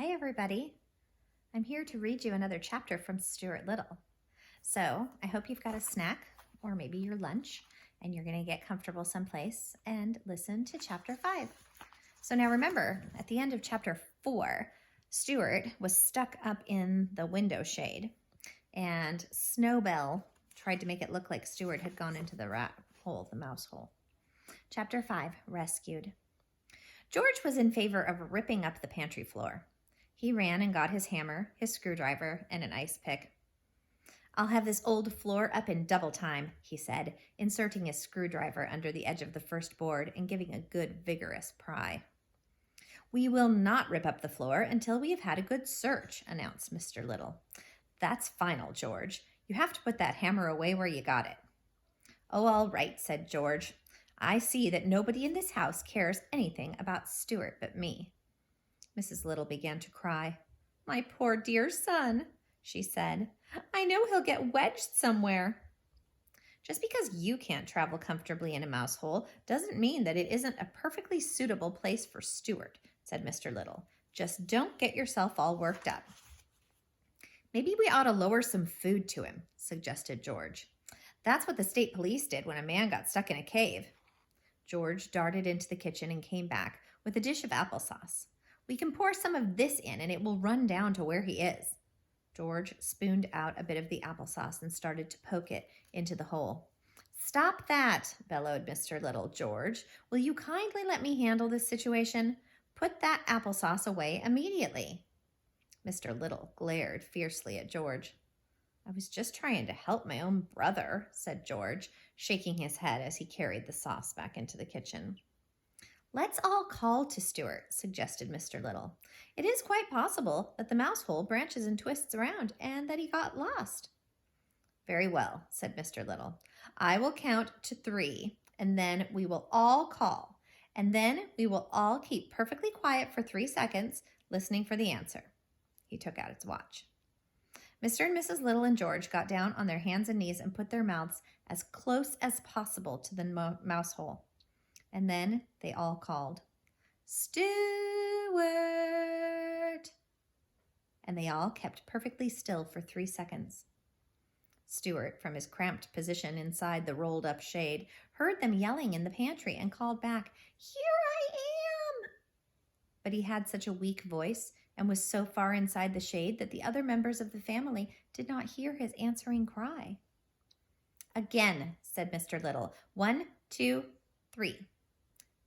Hi, everybody. I'm here to read you another chapter from Stuart Little. So I hope you've got a snack or maybe your lunch and you're going to get comfortable someplace and listen to chapter 5. So now remember, at the end of chapter 4, Stuart was stuck up in the window shade and Snowbell tried to make it look like Stuart had gone into the rat hole, the mouse hole. Chapter 5, Rescued. George was in favor of ripping up the pantry floor. He ran and got his hammer, his screwdriver, and an ice pick. "I'll have this old floor up in double time," he said, inserting his screwdriver under the edge of the first board and giving a good, vigorous pry. "We will not rip up the floor until we have had a good search," announced Mr. Little. "That's final, George. You have to put that hammer away where you got it." "Oh, all right," said George. "I see that nobody in this house cares anything about Stuart but me." Mrs. Little began to cry. "My poor dear son," she said. "I know he'll get wedged somewhere." "Just because you can't travel comfortably in a mouse hole doesn't mean that it isn't a perfectly suitable place for Stuart," said Mr. Little. "Just don't get yourself all worked up." "Maybe we ought to lower some food to him," suggested George. "That's what the state police did when a man got stuck in a cave." George darted into the kitchen and came back with a dish of applesauce. "We can pour some of this in and it will run down to where he is." George spooned out a bit of the applesauce and started to poke it into the hole. "Stop that," bellowed Mr. Little. "George, will you kindly let me handle this situation? Put that applesauce away immediately." Mr. Little glared fiercely at George. "I was just trying to help my own brother," said George, shaking his head as he carried the sauce back into the kitchen. "Let's all call to Stuart," suggested Mr. Little. "It is quite possible that the mouse hole branches and twists around and that he got lost." "Very well," said Mr. Little. "I will count to 3, and then we will all call. And then we will all keep perfectly quiet for 3 seconds, listening for the answer." He took out his watch. Mr. and Mrs. Little and George got down on their hands and knees and put their mouths as close as possible to the mouse hole. And then they all called, "Stuart!" And they all kept perfectly still for 3 seconds. Stuart, from his cramped position inside the rolled-up shade, heard them yelling in the pantry and called back, "Here I am!" But he had such a weak voice and was so far inside the shade that the other members of the family did not hear his answering cry. "Again," said Mr. Little. 1, 2, 3.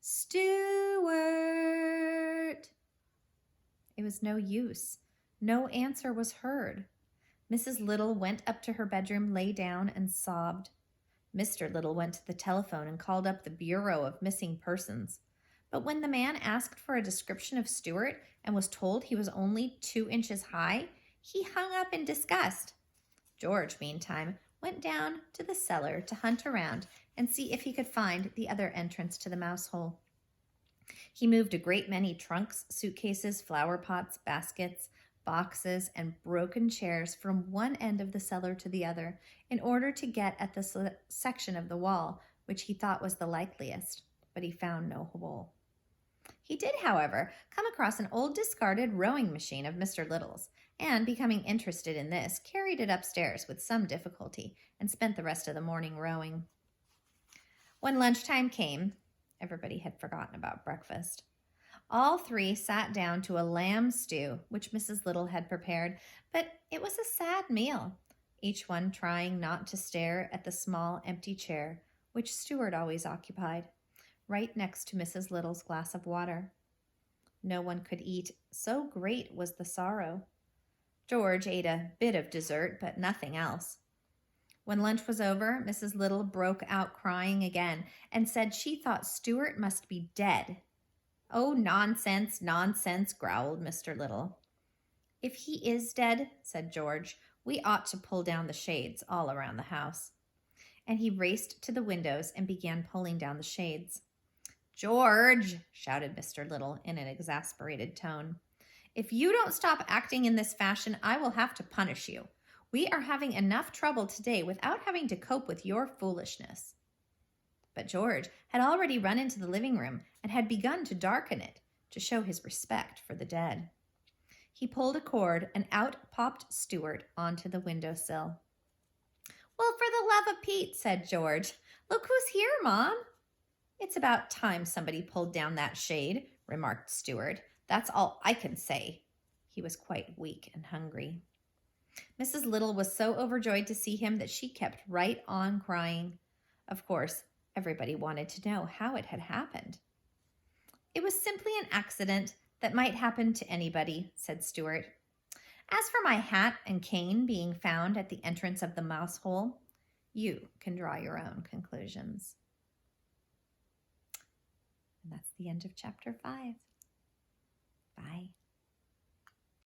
"Stuart!" It was no use. No answer was heard. Mrs. Little went up to her bedroom, lay down, and sobbed. Mr. Little went to the telephone and called up the Bureau of Missing Persons. But when the man asked for a description of Stuart and was told he was only 2 inches high, he hung up in disgust. George, meantime, went down to the cellar to hunt around and see if he could find the other entrance to the mouse hole. He moved a great many trunks, suitcases, flower pots, baskets, boxes, and broken chairs from one end of the cellar to the other in order to get at the section of the wall which he thought was the likeliest, but he found no hole. He did, however, come across an old discarded rowing machine of Mr. Little's, and, becoming interested in this, carried it upstairs with some difficulty and spent the rest of the morning rowing. When lunchtime came, everybody had forgotten about breakfast. All 3 sat down to a lamb stew, which Mrs. Little had prepared, but it was a sad meal, each one trying not to stare at the small empty chair, which Stuart always occupied, right next to Mrs. Little's glass of water. No one could eat, so great was the sorrow. George ate a bit of dessert, but nothing else. When lunch was over, Mrs. Little broke out crying again and said she thought Stuart must be dead. "Oh, nonsense, nonsense," growled Mr. Little. "If he is dead," said George, "we ought to pull down the shades all around the house." And he raced to the windows and began pulling down the shades. "George," shouted Mr. Little in an exasperated tone, "if you don't stop acting in this fashion, I will have to punish you. We are having enough trouble today without having to cope with your foolishness." But George had already run into the living room and had begun to darken it to show his respect for the dead. He pulled a cord and out popped Stuart onto the windowsill. Well, for the love of Pete, said George. Look who's here, Mom. It's about time somebody pulled down that shade, remarked Stuart. That's all I can say. He was quite weak and hungry. Mrs. Little was so overjoyed to see him that she kept right on crying. Of course, everybody wanted to know how it had happened. It was simply an accident that might happen to anybody, said Stuart. As for my hat and cane being found at the entrance of the mouse hole, you can draw your own conclusions. And that's the end of chapter 5. Bye.